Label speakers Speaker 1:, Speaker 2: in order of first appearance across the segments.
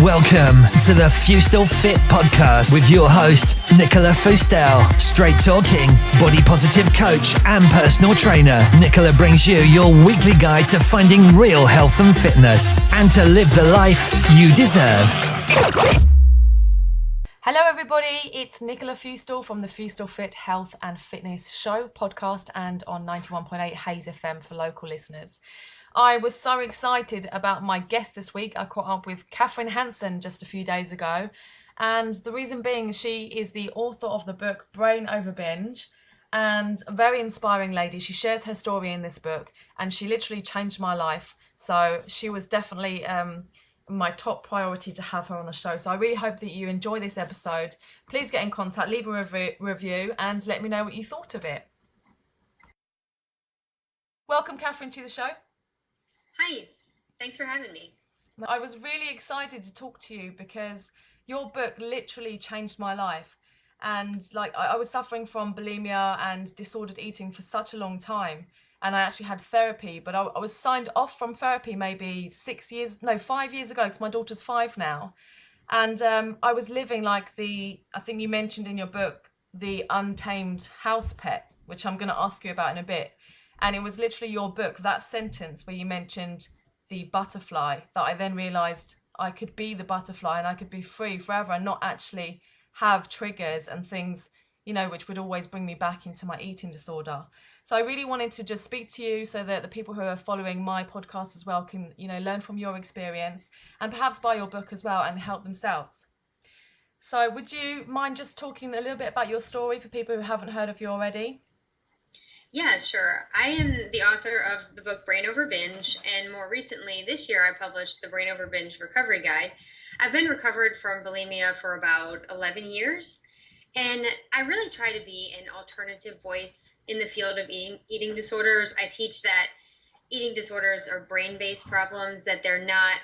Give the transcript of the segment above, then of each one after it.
Speaker 1: Welcome to the FeustelFIT podcast with your host, Nicola Feustel. Straight talking, body positive coach and personal trainer. Nicola brings you your weekly guide to finding real health and fitness and to live the life you deserve.
Speaker 2: Hello everybody, it's Nicola Feustel from the FeustelFIT Health and Fitness Show podcast and on 91.8 Hayes FM for local listeners. I was so excited about my guest this week. I caught up with Kathryn Hansen just a few days ago, and the reason being she is the author of the book Brain Over Binge, and a very inspiring lady. She shares her story in this book and she literally changed my life. So she was definitely my top priority to have her on the show. So I really hope that you enjoy this episode. Please get in contact, leave a review and let me know what you thought of it. Welcome, Kathryn, to the show.
Speaker 3: Hi, thanks for having me.
Speaker 2: I was really excited to talk to you because your book literally changed my life. And I was suffering from bulimia and disordered eating for such a long time. And I actually had therapy, but I was signed off from therapy maybe 5 years ago, because my daughter's 5 now. And I was living like I think you mentioned in your book, the untamed house pet, which I'm going to ask you about in a bit. And it was literally your book, that sentence where you mentioned the butterfly, that I then realized I could be the butterfly and I could be free forever and not actually have triggers and things, which would always bring me back into my eating disorder. So I really wanted to just speak to you so that the people who are following my podcast as well can, learn from your experience and perhaps buy your book as well and help themselves. So would you mind just talking a little bit about your story for people who haven't heard of you already?
Speaker 3: Yeah, sure. I am the author of the book Brain Over Binge, and more recently this year I published the Brain Over Binge Recovery Guide. I've been recovered from bulimia for about 11 years. And I really try to be an alternative voice in the field of eating disorders. I teach that eating disorders are brain-based problems, that they're not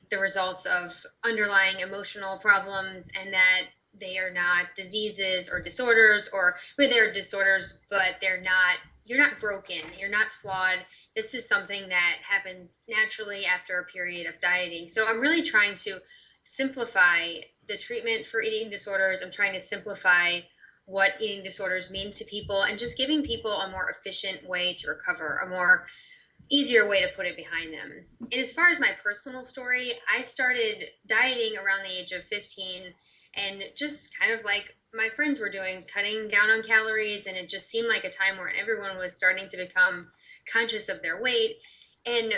Speaker 3: the results of underlying emotional problems, and that they are not diseases or disorders, or they're disorders, but you're not broken, you're not flawed. This is something that happens naturally after a period of dieting. So I'm really trying to simplify the treatment for eating disorders. I'm trying to simplify what eating disorders mean to people and just giving people a more efficient way to recover, a more easier way to put it behind them. And as far as my personal story, I started dieting around the age of 15 and just kind of like my friends were doing, cutting down on calories. And it just seemed like a time where everyone was starting to become conscious of their weight. And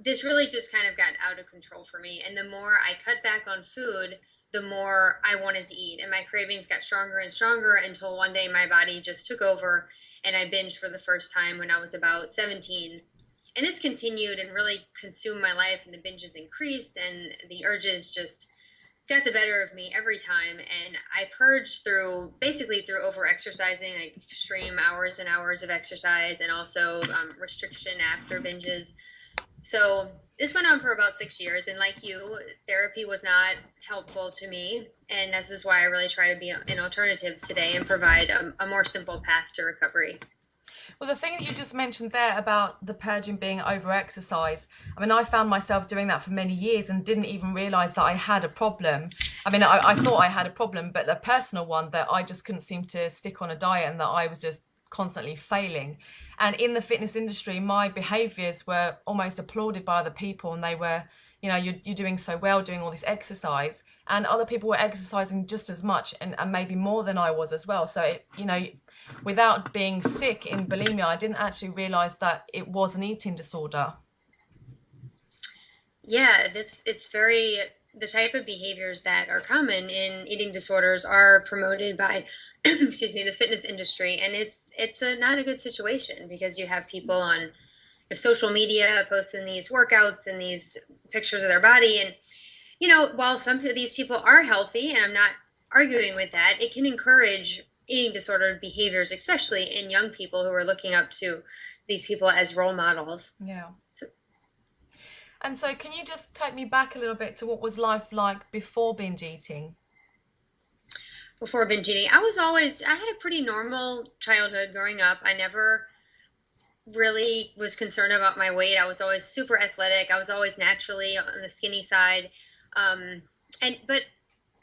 Speaker 3: this really just kind of got out of control for me. And the more I cut back on food, the more I wanted to eat. And my cravings got stronger and stronger until one day my body just took over and I binged for the first time when I was about 17. And this continued and really consumed my life, and the binges increased and the urges just got the better of me every time. And I purged basically through over-exercising, like extreme hours and hours of exercise, and also restriction after binges. So this went on for about 6 years, and like you, therapy was not helpful to me, and this is why I really try to be an alternative today and provide a more simple path to recovery.
Speaker 2: Well, the thing that you just mentioned there about the purging being over-exercise, I found myself doing that for many years and didn't even realise that I had a problem. I thought I had a problem, but a personal one, that I just couldn't seem to stick on a diet and that I was just constantly failing. And in the fitness industry, my behaviours were almost applauded by other people, and they were, you're doing so well, doing all this exercise, and other people were exercising just as much and maybe more than I was as well. So, without being sick in bulimia, I didn't actually realise that it was an eating disorder.
Speaker 3: Yeah, the type of behaviors that are common in eating disorders are promoted by the fitness industry, and it's not a good situation, because you have people on social media posting these workouts and these pictures of their body, and while some of these people are healthy, and I'm not arguing with that, it can encourage eating disordered behaviors, especially in young people who are looking up to these people as role models.
Speaker 2: Yeah. And so can you just take me back a little bit to what was life like before binge eating?
Speaker 3: Before binge eating, I had a pretty normal childhood growing up. I never really was concerned about my weight. I was always super athletic. I was always naturally on the skinny side. But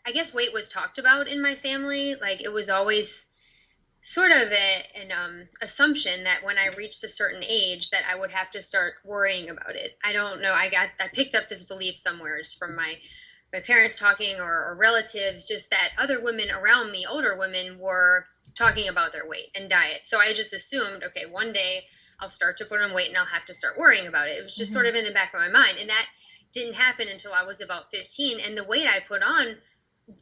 Speaker 3: I guess weight was talked about in my family. Like, it was always sort of an assumption that when I reached a certain age that I would have to start worrying about it. I don't know. I picked up this belief somewhere just from my parents talking, or relatives, just that other women around me, older women, were talking about their weight and diet. So I just assumed, okay, one day I'll start to put on weight and I'll have to start worrying about it. It was just sort of in the back of my mind. And that didn't happen until I was about 15. And the weight I put on,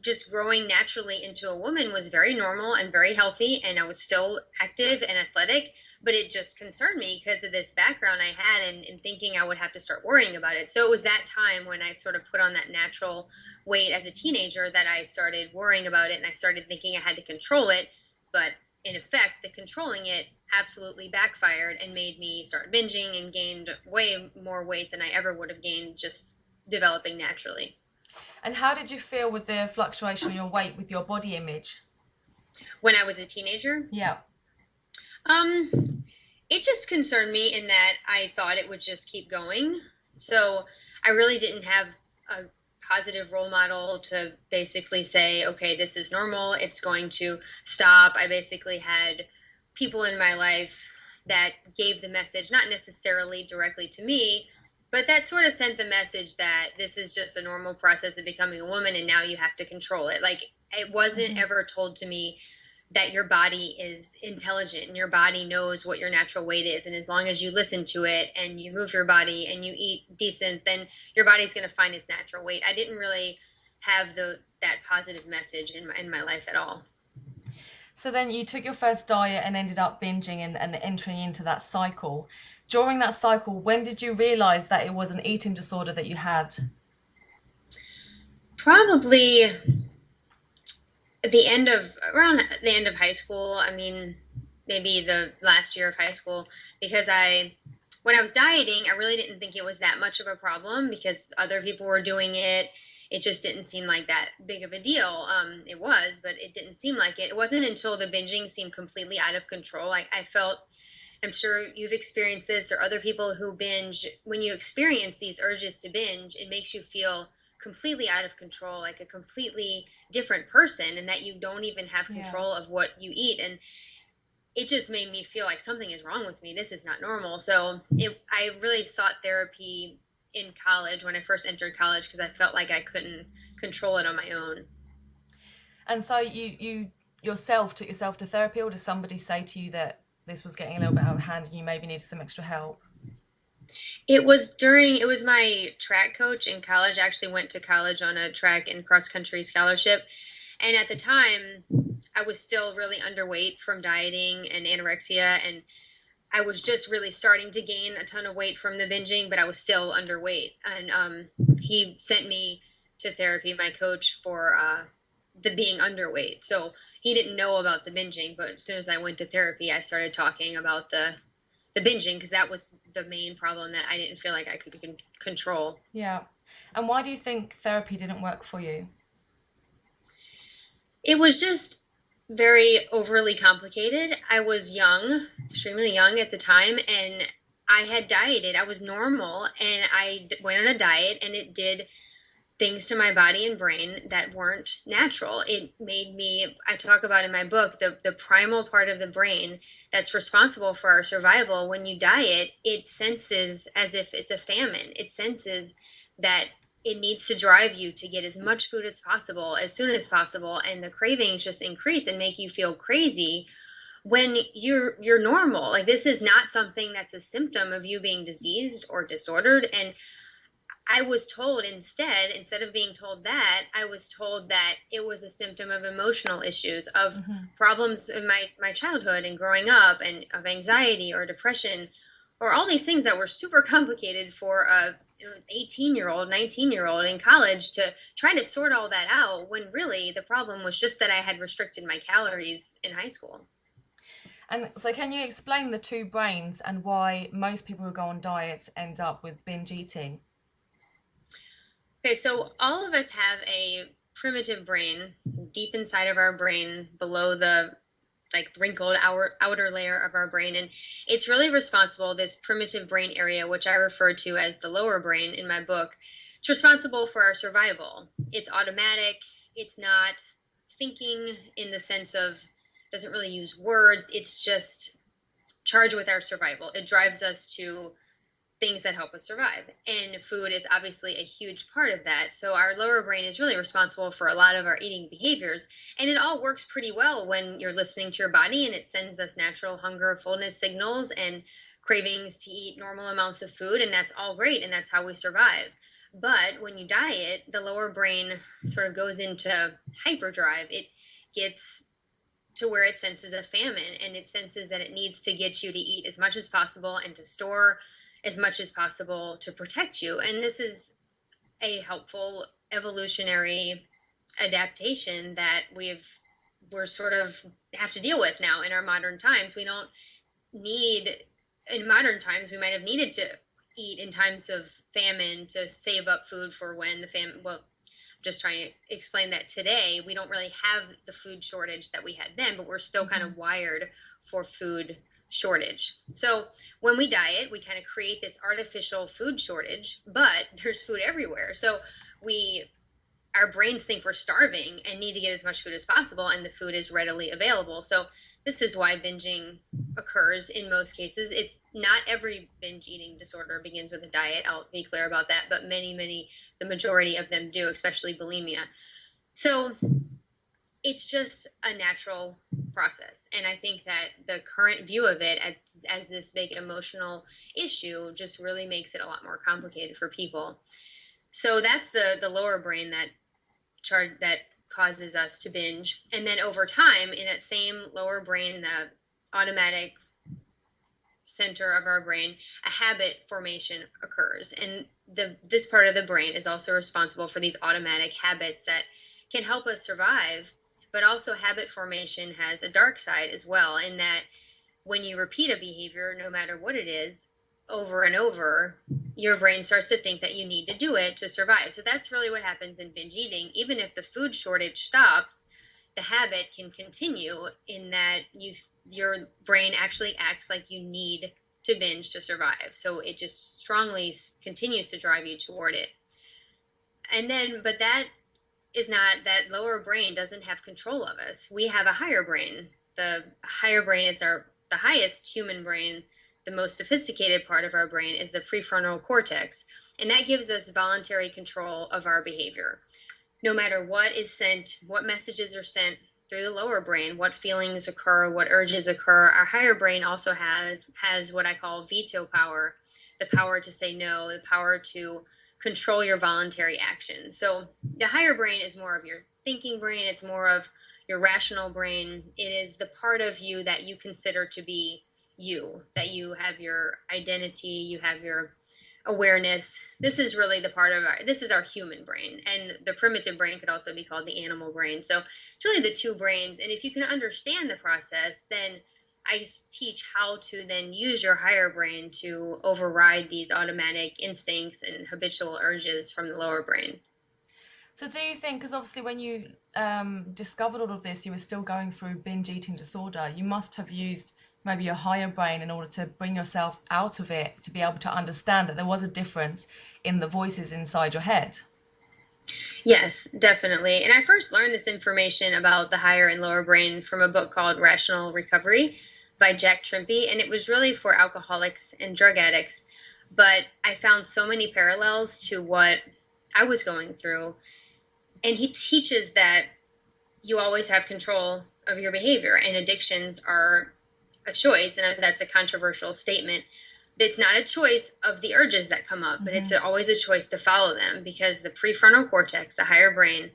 Speaker 3: just growing naturally into a woman, was very normal and very healthy, and I was still active and athletic, but it just concerned me because of this background I had, and thinking I would have to start worrying about it. So it was that time when I sort of put on that natural weight as a teenager that I started worrying about it, and I started thinking I had to control it. But in effect, the controlling it absolutely backfired and made me start binging and gained way more weight than I ever would have gained just developing naturally.
Speaker 2: And how did you feel with the fluctuation in your weight with your body image?
Speaker 3: When I was a teenager?
Speaker 2: Yeah.
Speaker 3: It just concerned me in that I thought it would just keep going. So I really didn't have a positive role model to basically say, okay, this is normal, it's going to stop. I basically had people in my life that gave the message, not necessarily directly to me, but that sort of sent the message that this is just a normal process of becoming a woman, and now you have to control it. Like, it wasn't ever told to me that your body is intelligent and your body knows what your natural weight is. And as long as you listen to it and you move your body and you eat decent, then your body's going to find its natural weight. I didn't really have that positive message in my life at all.
Speaker 2: So then you took your first diet and ended up binging and entering into that cycle. During that cycle, when did you realize that it was an eating disorder that you had?
Speaker 3: Probably around the end of high school. I mean, maybe the last year of high school, because when I was dieting, I really didn't think it was that much of a problem because other people were doing it. It just didn't seem like that big of a deal. It was, but it didn't seem like it. It wasn't until the binging seemed completely out of control. Like, I felt, I'm sure you've experienced this, or other people who binge, when you experience these urges to binge, it makes you feel completely out of control, like a completely different person, and that you don't even have control of what you eat. And it just made me feel like something is wrong with me. This is not normal. So I really sought therapy in college, when I first entered college, because I felt like I couldn't control it on my own.
Speaker 2: And so you yourself took yourself to therapy, or did somebody say to you that this was getting a little bit out of hand and you maybe needed some extra help?
Speaker 3: It was my track coach in college. I actually went to college on a track and cross country scholarship. And at the time, I was still really underweight from dieting and anorexia. And I was just really starting to gain a ton of weight from the binging, but I was still underweight. And he sent me to therapy, my coach, for the being underweight. So he didn't know about the binging, but as soon as I went to therapy, I started talking about the binging, because that was the main problem that I didn't feel like I could control.
Speaker 2: Yeah. And why do you think therapy didn't work for you?
Speaker 3: It was just very overly complicated. I was young, extremely young at the time, and I had dieted. I was normal, and I went on a diet, and it did things to my body and brain that weren't natural. It made me, I talk about in my book, the primal part of the brain that's responsible for our survival. When you diet, it senses as if it's a famine. It senses that it needs to drive you to get as much food as possible, as soon as possible, and the cravings just increase and make you feel crazy when you're normal. Like, this is not something that's a symptom of you being diseased or disordered. And I was told instead of being told that, I was told that it was a symptom of emotional issues, of problems in my childhood and growing up, and of anxiety or depression, or all these things that were super complicated for a 18-year-old, 19-year-old in college to try to sort all that out, when really the problem was just that I had restricted my calories in high school.
Speaker 2: And so can you explain the two brains and why most people who go on diets end up with binge eating?
Speaker 3: Okay, so all of us have a primitive brain deep inside of our brain, below the like wrinkled outer layer of our brain. And it's really responsible, this primitive brain area, which I refer to as the lower brain in my book. It's responsible for our survival. It's automatic. It's not thinking in the sense of, doesn't really use words. It's just charged with our survival. It drives us to things that help us survive. And food is obviously a huge part of that. So our lower brain is really responsible for a lot of our eating behaviors. And it all works pretty well when you're listening to your body, and it sends us natural hunger, fullness signals and cravings to eat normal amounts of food. And that's all great. And that's how we survive. But when you diet, the lower brain sort of goes into hyperdrive. It gets to where it senses a famine, and it senses that it needs to get you to eat as much as possible and to store as much as possible to protect you. And this is a helpful evolutionary adaptation that we're sort of have to deal with now in our modern times. We don't need, in modern times, we might have needed to eat in times of famine to save up food for when the famine, well, just trying to explain that today, we don't really have the food shortage that we had then, but we're still kind of wired for food shortage. So when we diet, we kind of create this artificial food shortage, but there's food everywhere. So our brains think we're starving and need to get as much food as possible, and the food is readily available. So this is why binging occurs in most cases. It's not every binge eating disorder begins with a diet. I'll be clear about that, but the majority of them do, especially bulimia. So it's just a natural process. And I think that the current view of it as this big emotional issue just really makes it a lot more complicated for people. So that's the lower brain that causes us to binge. And then over time, in that same lower brain, the automatic center of our brain, a habit formation occurs. And this part of the brain is also responsible for these automatic habits that can help us survive. But also habit formation has a dark side as well, in that when you repeat a behavior, no matter what it is, over and over, your brain starts to think that you need to do it to survive. So that's really what happens in binge eating. Even if the food shortage stops, the habit can continue in that your brain actually acts like you need to binge to survive. So it just strongly continues to drive you toward it. But that lower brain doesn't have control of us. We have a higher brain. The higher brain is the highest human brain. The most sophisticated part of our brain is the prefrontal cortex, and that gives us voluntary control of our behavior. No matter what is sent, what messages are sent through the lower brain, what feelings occur, what urges occur, our higher brain also has what I call veto power, the power to say no, the power to control your voluntary actions. So the higher brain is more of your thinking brain. It's more of your rational brain. It is the part of you that you consider to be you, that you have your identity, you have your awareness. This is really this is our human brain. And the primitive brain could also be called the animal brain. So it's really the two brains. And if you can understand the process, then I teach how to then use your higher brain to override these automatic instincts and habitual urges from the lower brain.
Speaker 2: So do you think, because obviously when you discovered all of this, you were still going through binge eating disorder, you must have used maybe your higher brain in order to bring yourself out of it, to be able to understand that there was a difference in the voices inside your head?
Speaker 3: Yes, definitely. And I first learned this information about the higher and lower brain from a book called Rational Recovery by Jack Trimpey, and it was really for alcoholics and drug addicts. But I found so many parallels to what I was going through. And he teaches that you always have control of your behavior, and addictions are a choice. And that's a controversial statement. It's not a choice of the urges that come up, but it's always a choice to follow them, because the prefrontal cortex, the higher brain,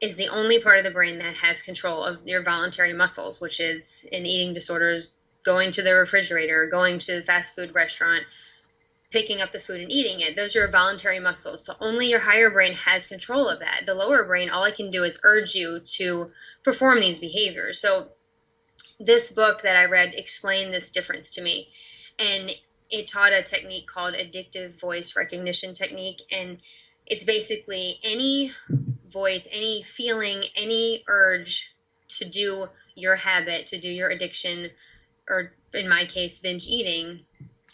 Speaker 3: is the only part of the brain that has control of your voluntary muscles, which is in eating disorders, going to the refrigerator, going to the fast food restaurant, picking up the food and eating it. Those are voluntary muscles. So only your higher brain has control of that. The lower brain, all it can do is urge you to perform these behaviors. So this book that I read explained this difference to me. And it taught a technique called addictive voice recognition technique. And it's basically any voice, any feeling, any urge to do your habit, to do your addiction, or in my case, binge eating,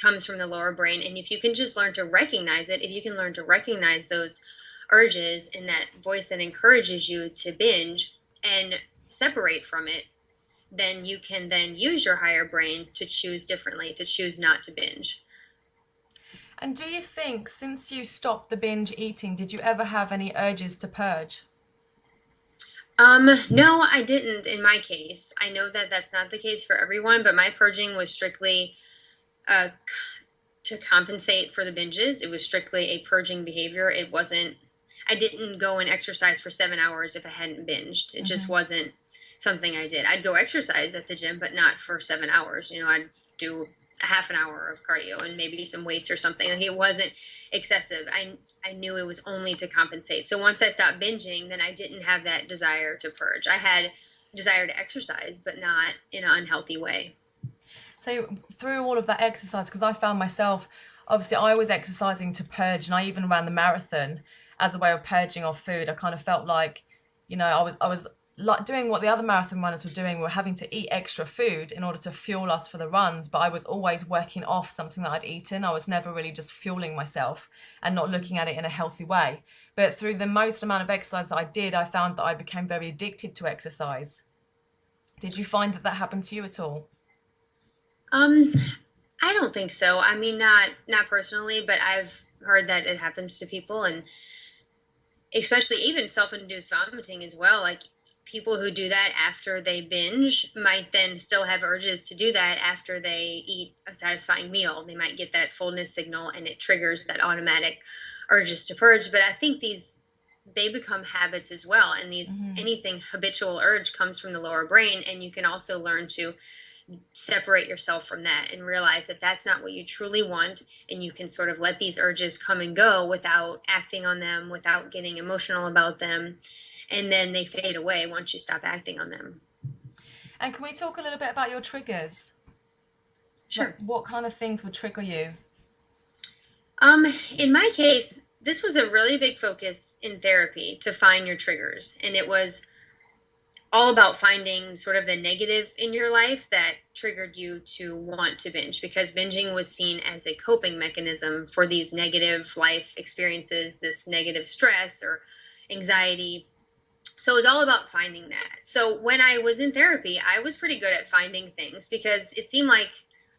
Speaker 3: comes from the lower brain. And if you can just learn to recognize it, if you can learn to recognize those urges and that voice that encourages you to binge and separate from it, then you can then use your higher brain to choose differently, to choose not to binge.
Speaker 2: And do you think, since you stopped the binge eating, did you ever have any urges to purge?
Speaker 3: No, I didn't in my case. I know that that's not the case for everyone, but my purging was strictly to compensate for the binges. It was strictly a purging behavior. It wasn't, I didn't go and exercise for 7 hours if I hadn't binged. It just wasn't something I did. I'd go exercise at the gym, but not for 7 hours. You know, I'd do a half an hour of cardio and maybe some weights or something. Like, it wasn't excessive. I knew it was only to compensate. So once I stopped binging, then I didn't have that desire to purge. I had desire to exercise, but not in an unhealthy way.
Speaker 2: So through all of that exercise, because I found myself, obviously I was exercising to purge, and I even ran the marathon as a way of purging off food. I kind of felt like, you know, I was like doing what the other marathon runners were doing. We were having to eat extra food in order to fuel us for the runs, but I was always working off something that I'd eaten. I was never really just fueling myself and not looking at it in a healthy way. But through the most amount of exercise that I did, I found that I became very addicted to exercise. Did you find that happened to you at all?
Speaker 3: I don't think so. I mean, not personally, but I've heard that it happens to people, and especially even self-induced vomiting as well. Like, people who do that after they binge might then still have urges to do that after they eat a satisfying meal. They might get that fullness signal and it triggers that automatic urges to purge. But I think they become habits as well. And anything habitual urge comes from the lower brain. And you can also learn to separate yourself from that and realize that that's not what you truly want. And you can sort of let these urges come and go without acting on them, without getting emotional about them. And then they fade away once you stop acting on them.
Speaker 2: And can we talk a little bit about your triggers?
Speaker 3: Sure.
Speaker 2: Like, what kind of things would trigger you?
Speaker 3: In my case, this was a really big focus in therapy, to find your triggers. And it was all about finding sort of the negative in your life that triggered you to want to binge, because binging was seen as a coping mechanism for these negative life experiences, this negative stress or anxiety. So it was all about finding that. So when I was in therapy, I was pretty good at finding things, because it seemed like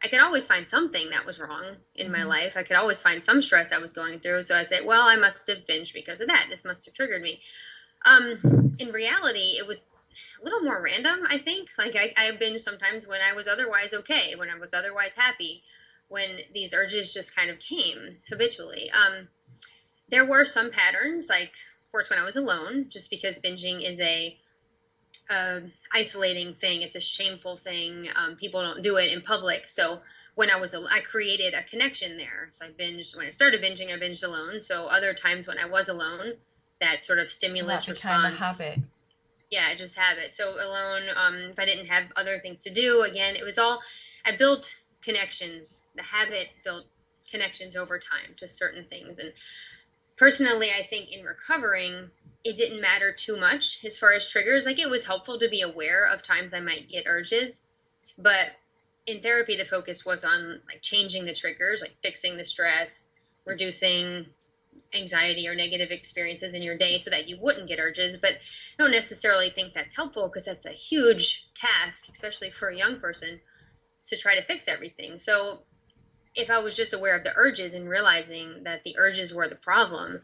Speaker 3: I could always find something that was wrong in my life. I could always find some stress I was going through. So I said, well, I must have binged because of that. This must have triggered me. In reality, it was a little more random, I think. Like, I binged sometimes when I was otherwise okay, when I was otherwise happy, when these urges just kind of came habitually. There were some patterns, like, of course, when I was alone, just because binging is a isolating thing. It's a shameful thing. People don't do it in public. So when I created a connection there. So when I started binging, I binged alone. So other times when I was alone, that sort of stimulus
Speaker 2: So that became
Speaker 3: response.
Speaker 2: a habit.
Speaker 3: Yeah, just habit. So alone, if I didn't have other things to do, again, it was all, I built connections. The habit built connections over time to certain things. And personally, I think in recovering, it didn't matter too much as far as triggers. Like, it was helpful to be aware of times I might get urges, but in therapy, the focus was on like changing the triggers, like fixing the stress, reducing anxiety or negative experiences in your day so that you wouldn't get urges. But I don't necessarily think that's helpful, because that's a huge task, especially for a young person, to try to fix everything. So if I was just aware of the urges and realizing that the urges were the problem,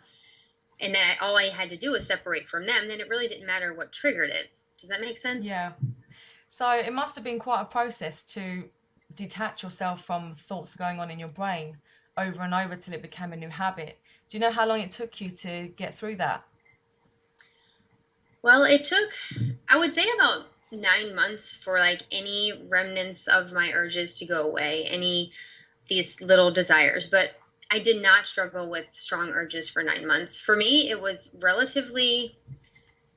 Speaker 3: and that all I had to do was separate from them, then it really didn't matter what triggered it. Does that make sense?
Speaker 2: Yeah. So it must have been quite a process to detach yourself from thoughts going on in your brain over and over till it became a new habit. Do you know how long it took you to get through that?
Speaker 3: Well, it took, I would say, about 9 months for like any remnants of my urges to go away, these little desires. But I did not struggle with strong urges for 9 months. For me, it was relatively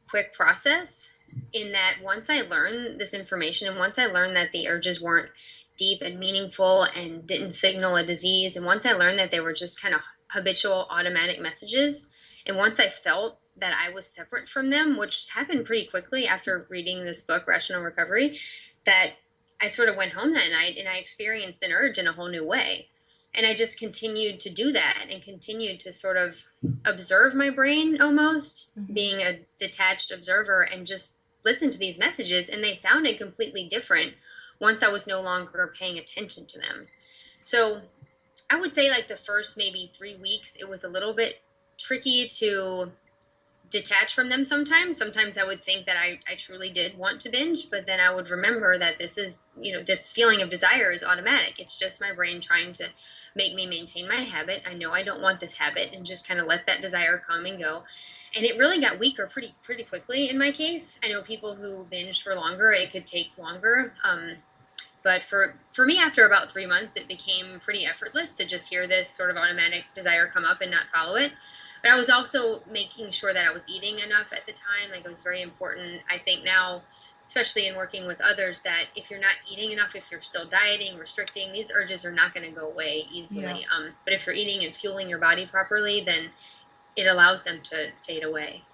Speaker 3: quick process, in that once I learned this information, and once I learned that the urges weren't deep and meaningful and didn't signal a disease, and once I learned that they were just kind of habitual automatic messages, and once I felt that I was separate from them, which happened pretty quickly after reading this book, Rational Recovery, that I sort of went home that night and I experienced an urge in a whole new way. And I just continued to do that and continued to sort of observe my brain almost, being a detached observer, and just listen to these messages. And they sounded completely different once I was no longer paying attention to them. So I would say like the first maybe 3 weeks, it was a little bit tricky to detach from them sometimes. Sometimes I would think that I truly did want to binge, but then I would remember that this is, this feeling of desire is automatic. It's just my brain trying to make me maintain my habit. I know I don't want this habit, and just kind of let that desire come and go. And it really got weaker pretty quickly in my case. I know people who binged for longer, it could take longer. But for me, after about 3 months, it became pretty effortless to just hear this sort of automatic desire come up and not follow it. But I was also making sure that I was eating enough at the time. Like, it was very important. I think now, especially in working with others, that if you're not eating enough, if you're still dieting, restricting, these urges are not going to go away easily. Yeah. But if you're eating and fueling your body properly, then it allows them to fade away.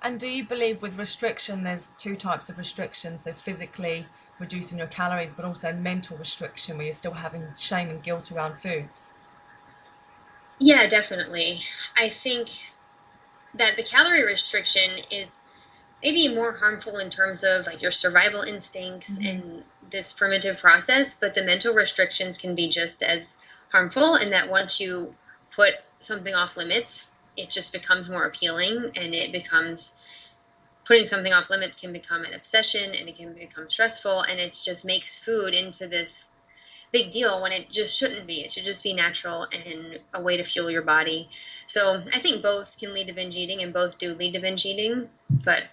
Speaker 2: And do you believe with restriction, there's two types of restriction? So physically reducing your calories, but also mental restriction, where you're still having shame and guilt around foods?
Speaker 3: Yeah, definitely. I think that the calorie restriction is maybe more harmful in terms of like your survival instincts and this primitive process, but the mental restrictions can be just as harmful, in that once you put something off limits, it just becomes more appealing, and putting something off limits can become an obsession, and it can become stressful, and it just makes food into this big deal when it just shouldn't be. It should just be natural and a way to fuel your body. So I think both can lead to binge eating, and both do lead to binge eating, but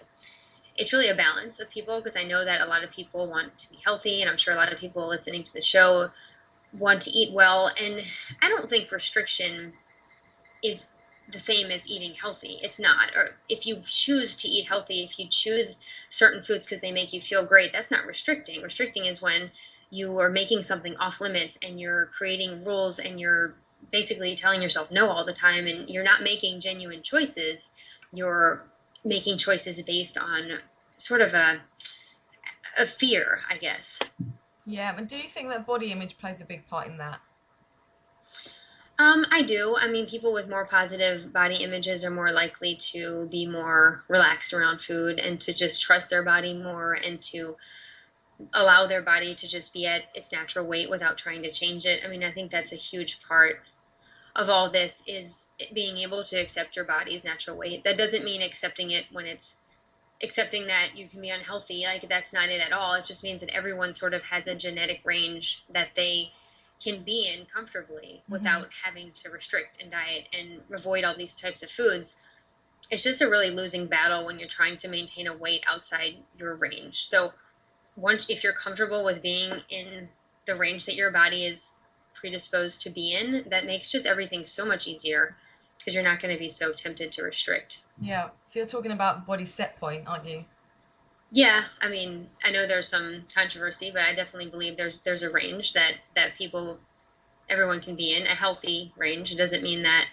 Speaker 3: it's really a balance of people, because I know that a lot of people want to be healthy, and I'm sure a lot of people listening to the show want to eat well. And I don't think restriction is the same as eating healthy. It's not. Or if you choose to eat healthy, if you choose certain foods because they make you feel great, that's not restricting. Restricting is when you are making something off limits and you're creating rules and you're basically telling yourself no all the time, and you're not making genuine choices. You're making choices based on sort of a fear, I guess.
Speaker 2: Yeah, and do you think that body image plays a big part in that?
Speaker 3: I do. I mean, people with more positive body images are more likely to be more relaxed around food, and to just trust their body more, and to allow their body to just be at its natural weight without trying to change it. I mean, I think that's a huge part of all this, is being able to accept your body's natural weight. That doesn't mean accepting it when it's accepting that you can be unhealthy. Like, that's not it at all. It just means that everyone sort of has a genetic range that they can be in comfortably without having to restrict and diet and avoid all these types of foods. It's just a really losing battle when you're trying to maintain a weight outside your range. So if you're comfortable with being in the range that your body is predisposed to be in, that makes just everything so much easier, because you're not going to be so tempted to restrict.
Speaker 2: Yeah. So you're talking about body set point, aren't you?
Speaker 3: Yeah, I mean, I know there's some controversy, but I definitely believe there's a range that everyone can be in, a healthy range. It doesn't mean that,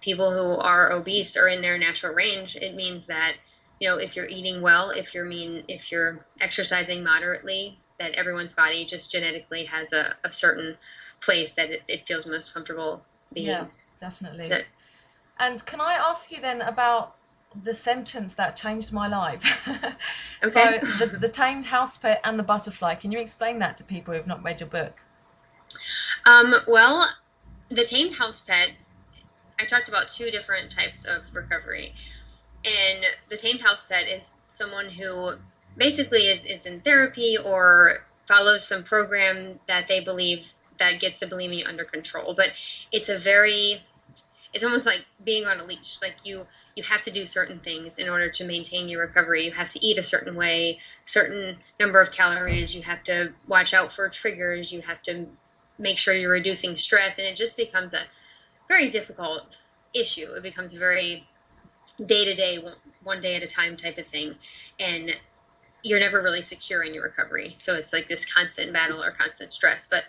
Speaker 3: people who are obese are in their natural range. It means that, if you're eating well, if you're exercising moderately, that everyone's body just genetically has a certain place that it feels most comfortable being.
Speaker 2: Yeah, definitely. And can I ask you then about the sentence that changed my life?
Speaker 3: Okay.
Speaker 2: So the tamed house pet and the butterfly, can you explain that to people who have not read your book?
Speaker 3: Well, the tamed house pet, I talked about two different types of recovery. And the tamed house pet is someone who basically is in therapy or follows some program that they believe that gets the bulimia under control. But it's almost like being on a leash. Like, you have to do certain things in order to maintain your recovery. You have to eat a certain way, certain number of calories. You have to watch out for triggers. You have to make sure you're reducing stress. And it just becomes a very difficult issue. It becomes very day-to-day, one day at a time type of thing. And you're never really secure in your recovery. So it's like this constant battle or constant stress. But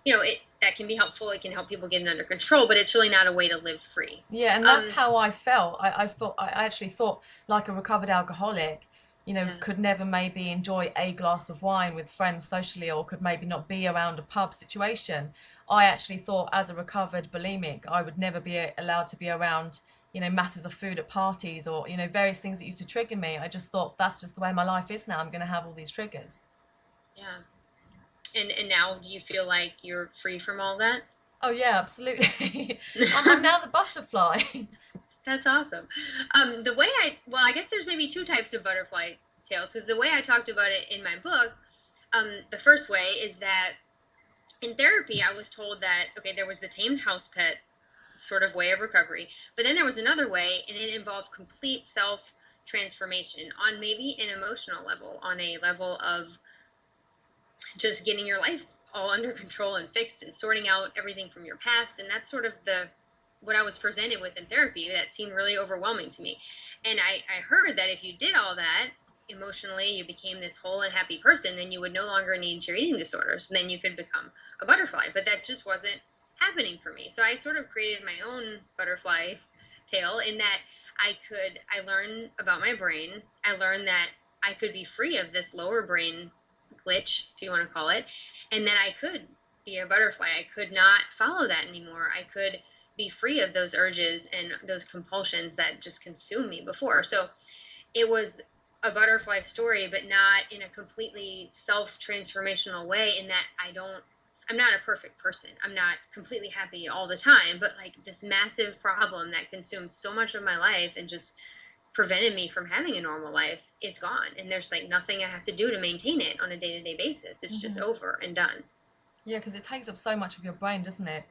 Speaker 3: that can be helpful. It can help people get it under control, but it's really not a way to live free.
Speaker 2: Yeah, and that's how I felt. I actually thought like a recovered alcoholic,
Speaker 3: Yeah.
Speaker 2: could never maybe enjoy a glass of wine with friends socially, or could maybe not be around a pub situation. I actually thought as a recovered bulimic, I would never be allowed to be around, masses of food at parties, or, various things that used to trigger me. I just thought that's just the way my life is now. I'm going to have all these triggers.
Speaker 3: Yeah. And now do you feel like you're free from all that?
Speaker 2: Oh yeah, absolutely. I'm now the butterfly.
Speaker 3: That's awesome. I guess there's maybe two types of butterfly tails, because the way I talked about it in my book, the first way is that in therapy, I was told that, okay, there was the tamed house pet sort of way of recovery, but then there was another way, and it involved complete self transformation on maybe an emotional level, on a level of just getting your life all under control and fixed and sorting out everything from your past. And that's sort of what I was presented with in therapy that seemed really overwhelming to me. And I heard that if you did all that emotionally, you became this whole and happy person, then you would no longer need your eating disorders. And then you could become a butterfly. But that just wasn't happening for me. So I sort of created my own butterfly tale in that I learned about my brain. I learned that I could be free of this lower brain glitch, if you want to call it, and then I could be a butterfly. I could not follow that anymore. I could be free of those urges and those compulsions that just consumed me before. So it was a butterfly story, but not in a completely self-transformational way, in that I'm not a perfect person. I'm not completely happy all the time, but like this massive problem that consumed so much of my life and just prevented me from having a normal life is gone. And there's like nothing I have to do to maintain it on a day-to-day basis. It's just over and done.
Speaker 2: Yeah, because it takes up so much of your brain, doesn't it?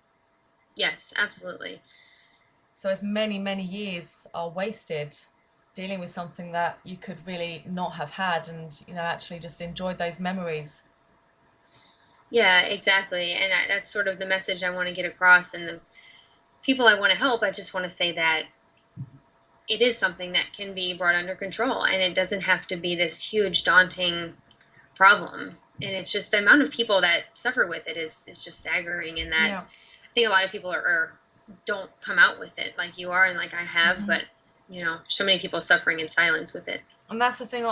Speaker 3: Yes, absolutely.
Speaker 2: So as many, many years are wasted dealing with something that you could really not have had, and, actually just enjoyed those memories.
Speaker 3: Yeah, exactly. And that's sort of the message I want to get across. And the people I want to help, I just want to say that it is something that can be brought under control, and it doesn't have to be this huge, daunting problem. And it's just the amount of people that suffer with it is just staggering. And that I think a lot of people don't come out with it like you are and like I have, but so many people suffering in silence with it.
Speaker 2: And that's the thing.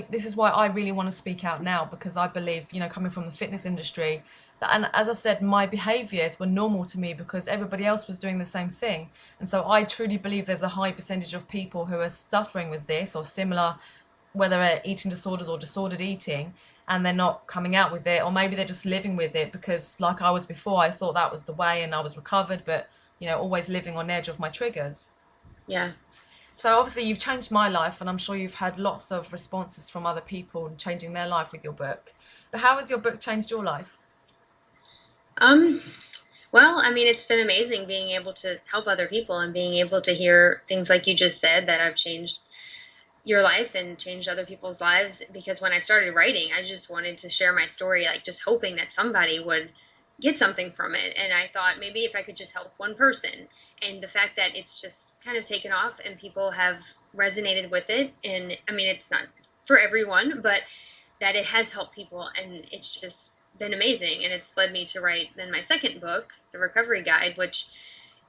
Speaker 2: This is why I really want to speak out now, because I believe, coming from the fitness industry, and as I said, my behaviors were normal to me because everybody else was doing the same thing. And so I truly believe there's a high percentage of people who are suffering with this or similar, whether they're eating disorders or disordered eating, and they're not coming out with it, or maybe they're just living with it because, like I was before, I thought that was the way and I was recovered, but, always living on edge of my triggers.
Speaker 3: Yeah.
Speaker 2: So obviously you've changed my life, and I'm sure you've had lots of responses from other people changing their life with your book. But how has your book changed your life?
Speaker 3: Well, I mean, it's been amazing being able to help other people and being able to hear things like you just said, that I've changed your life and changed other people's lives. Because when I started writing, I just wanted to share my story, like just hoping that somebody would get something from it. And I thought maybe if I could just help one person, and the fact that it's just kind of taken off and people have resonated with it. And I mean, it's not for everyone, but that it has helped people, and it's just been amazing. And it's led me to write then my second book, The Recovery Guide, which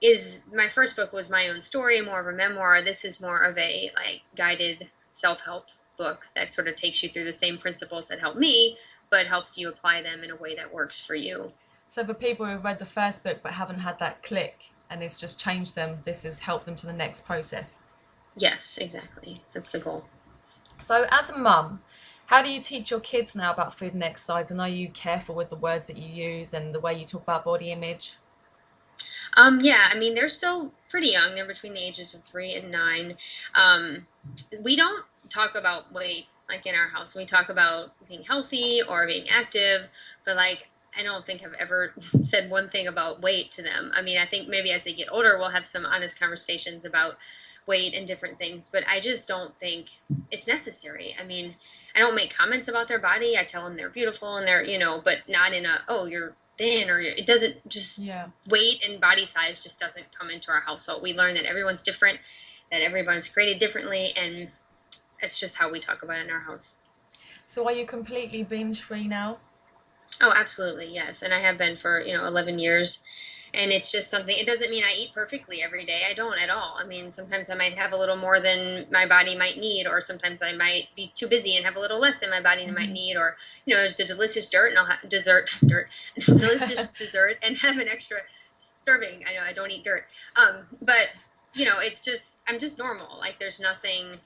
Speaker 3: is, my first book was my own story, more of a memoir. This is more of a like guided self-help book that sort of takes you through the same principles that helped me, but helps you apply them in a way that works for you.
Speaker 2: So for people who've read the first book but haven't had that click and it's just changed them, this has helped them to the next process.
Speaker 3: Yes, exactly. That's the goal.
Speaker 2: So as a mum, how do you teach your kids now about food and exercise? And are you careful with the words that you use and the way you talk about body image?
Speaker 3: Yeah, I mean, they're still pretty young. They're between the ages of 3 and 9. We don't talk about weight like in our house. We talk about being healthy or being active, but like, I don't think I've ever said one thing about weight to them. I mean, I think maybe as they get older, we'll have some honest conversations about weight and different things, but I just don't think it's necessary. I mean, I don't make comments about their body. I tell them they're beautiful and they're, but not in a, oh, you're thin, or it doesn't just, weight and body size just doesn't come into our household. We learn that everyone's different, that everyone's created differently, and it's just how we talk about it in our house.
Speaker 2: So are you completely binge free now?
Speaker 3: Oh, absolutely, yes. And I have been for, 11 years. And it's just something, it doesn't mean I eat perfectly every day. I don't at all. I mean, sometimes I might have a little more than my body might need, or sometimes I might be too busy and have a little less than my body might need, or, there's a delicious dirt and I'll have delicious dessert and have an extra serving. I know I don't eat dirt. But, it's just, I'm just normal. Like there's nothing,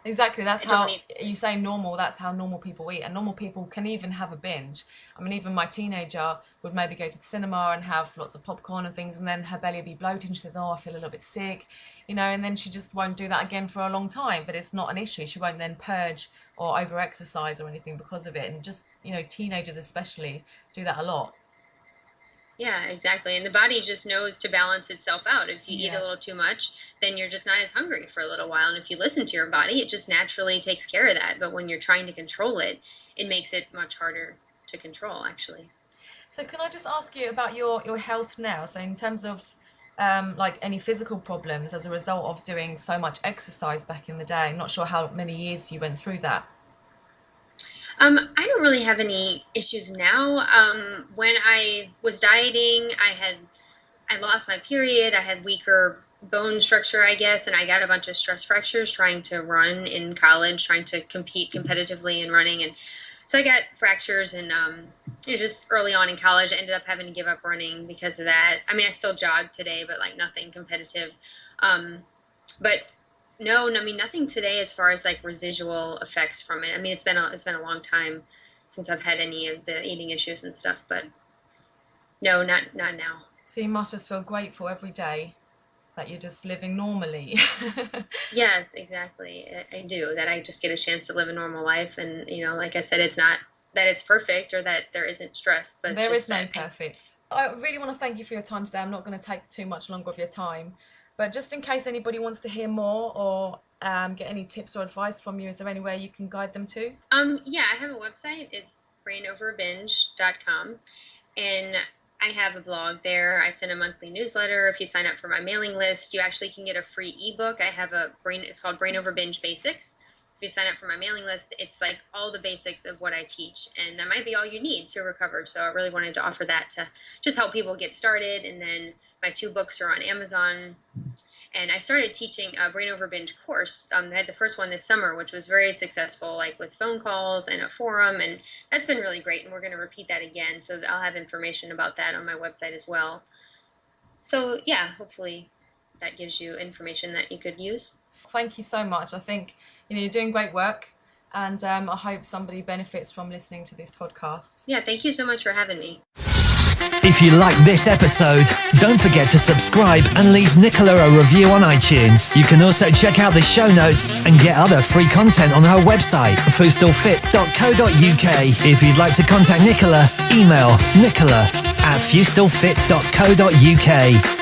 Speaker 2: Exactly, that's how you say normal, that's how normal people eat. And normal people can even have a binge. I mean, even my teenager would maybe go to the cinema and have lots of popcorn and things, and then her belly would be bloated and she says, oh, I feel a little bit sick, and then she just won't do that again for a long time. But it's not an issue. She won't then purge or over-exercise or anything because of it. And just, teenagers especially do that a lot.
Speaker 3: Yeah, exactly. And the body just knows to balance itself out. If you eat a little too much, then you're just not as hungry for a little while. And if you listen to your body, it just naturally takes care of that. But when you're trying to control it, it makes it much harder to control, actually.
Speaker 2: So can I just ask you about your health now? So in terms of like any physical problems as a result of doing so much exercise back in the day, I'm not sure how many years you went through that.
Speaker 3: I don't really have any issues now. When I was dieting, I lost my period. I had weaker bone structure, I guess, and I got a bunch of stress fractures trying to run in college, trying to compete competitively in running. And so I got fractures, and just early on in college, I ended up having to give up running because of that. I mean, I still jog today, but like nothing competitive. But no, I mean, nothing today as far as like residual effects from it. I mean, it's been a long time since I've had any of the eating issues and stuff, but no, not now.
Speaker 2: So you must just feel grateful every day that you're just living normally.
Speaker 3: Yes, exactly. I do, that I just get a chance to live a normal life. And, like I said, it's not that it's perfect or that there isn't stress, but
Speaker 2: there is no perfect. I really want to thank you for your time today. I'm not going to take too much longer of your time. But just in case anybody wants to hear more or get any tips or advice from you, is there any way you can guide them to?
Speaker 3: Yeah, I have a website. It's brainoverbinge.com. And I have a blog there. I send a monthly newsletter. If you sign up for my mailing list, you actually can get a free ebook. I have it's called Brain Over Binge Basics. If you sign up for my mailing list, it's like all the basics of what I teach. And that might be all you need to recover. So I really wanted to offer that to just help people get started. And then my 2 books are on Amazon. And I started teaching a Brain Over Binge course. I had the first one this summer, which was very successful, like with phone calls and a forum. And that's been really great. And we're going to repeat that again. So I'll have information about that on my website as well. So yeah, hopefully that gives you information that you could use.
Speaker 2: Thank you so much. I think you're doing great work, and I hope somebody benefits from listening to this podcast.
Speaker 3: Yeah, thank you so much for having me.
Speaker 1: If you like this episode, don't forget to subscribe and leave Nicola a review on iTunes. You can also check out the show notes and get other free content on her website, FeustelFIT.co.uk. If you'd like to contact Nicola, email nicola@FeustelFIT.co.uk.